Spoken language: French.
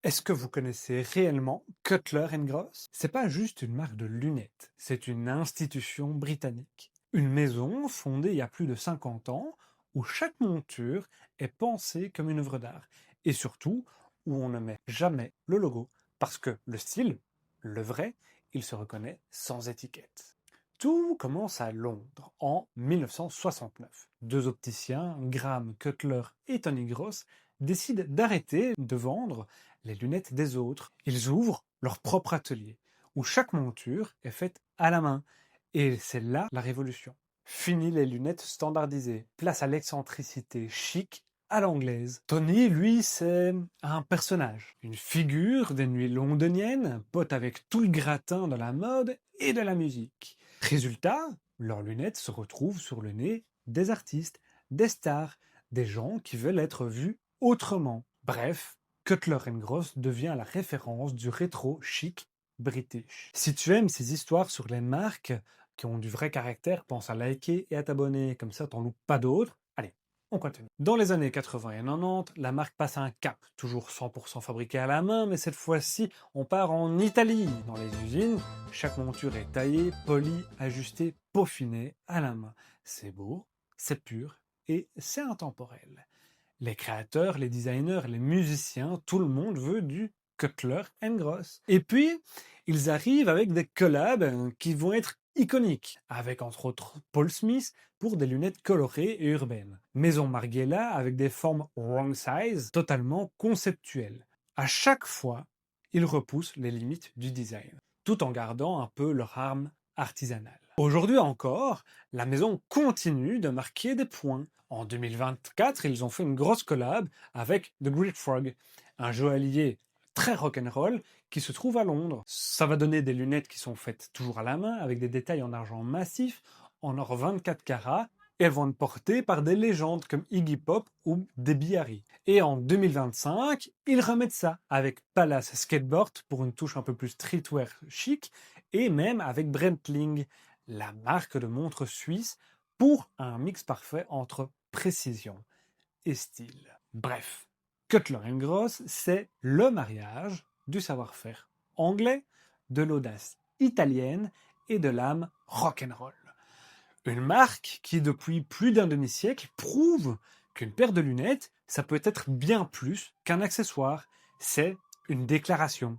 Est-ce que vous connaissez réellement Cutler Gross? C'est pas juste une marque de lunettes, c'est une institution britannique. Une maison fondée il y a plus de 50 ans où chaque monture est pensée comme une œuvre d'art et surtout où on ne met jamais le logo parce que le style, le vrai, il se reconnaît sans étiquette. Tout commence à Londres en 1969. Deux opticiens, Graham Cutler et Tony Gross, décident d'arrêter de vendre les lunettes des autres. Ils ouvrent leur propre atelier, où chaque monture est faite à la main. Et c'est là la révolution. Fini les lunettes standardisées, place à l'excentricité chic à l'anglaise. Tony, lui, c'est un personnage, une figure des nuits londoniennes, pote avec tout le gratin de la mode et de la musique. Résultat, leurs lunettes se retrouvent sur le nez des artistes, des stars, des gens qui veulent être vus autrement. Bref, Cutler Gross devient la référence du rétro chic british. Si tu aimes ces histoires sur les marques qui ont du vrai caractère, pense à liker et à t'abonner, comme ça t'en loupes pas d'autres. Allez, on continue. Dans les années 80 et 90, la marque passe un cap, toujours 100% fabriqué à la main, mais cette fois-ci, on part en Italie. Dans les usines, chaque monture est taillée, polie, ajustée, peaufinée à la main. C'est beau, c'est pur et c'est intemporel. Les créateurs, les designers, les musiciens, tout le monde veut du Cutler Gross. Et puis, ils arrivent avec des collabs qui vont être iconiques, avec entre autres Paul Smith pour des lunettes colorées et urbaines. Maison Margiela avec des formes wrong size totalement conceptuelles. À chaque fois, ils repoussent les limites du design, tout en gardant un peu leur arme artisanale. Aujourd'hui encore, la maison continue de marquer des points. En 2024, ils ont fait une grosse collab avec The Greek Frog, un joaillier très rock'n'roll qui se trouve à Londres. Ça va donner des lunettes qui sont faites toujours à la main, avec des détails en argent massif, en or 24 carats, et elles vont être portées par des légendes comme Iggy Pop ou Debbie Harry. Et en 2025, ils remettent ça avec Palace Skateboard pour une touche un peu plus streetwear chic, et même avec Breitling, la marque de montres suisse, pour un mix parfait entre précision et style. Bref, Cutler Gross, c'est le mariage du savoir-faire anglais, de l'audace italienne et de l'âme rock'n'roll. Une marque qui, depuis plus d'un demi-siècle, prouve qu'une paire de lunettes, ça peut être bien plus qu'un accessoire. C'est une déclaration.